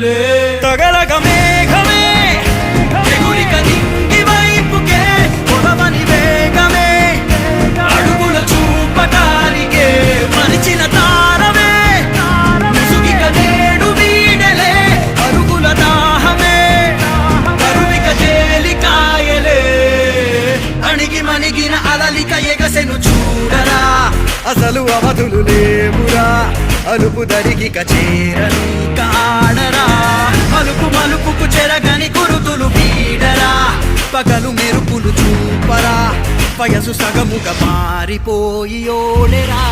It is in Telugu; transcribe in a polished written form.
కనులే తగలగ మేఘమే ఎగురిక నింగి వైపుకే పొడవని వేగమే అడుగుల చూపటానికే మరిచిన తారమే ముసుగిక నేడు వీడలే అరుగుల దాహమే కరువిక తేలికాయలే అణిగి మణిగిన అలలిక ఎగసెను చూడరా అసలు అవధులు లేవురా అలుపు దరిగిక చేరని కాడరా మలుపు మలుపుకు చెరగని గురుతులు వీడరా పగలు మెరుపులు చూపరా వయసు సగముగా మారిపోయి ఓడెరా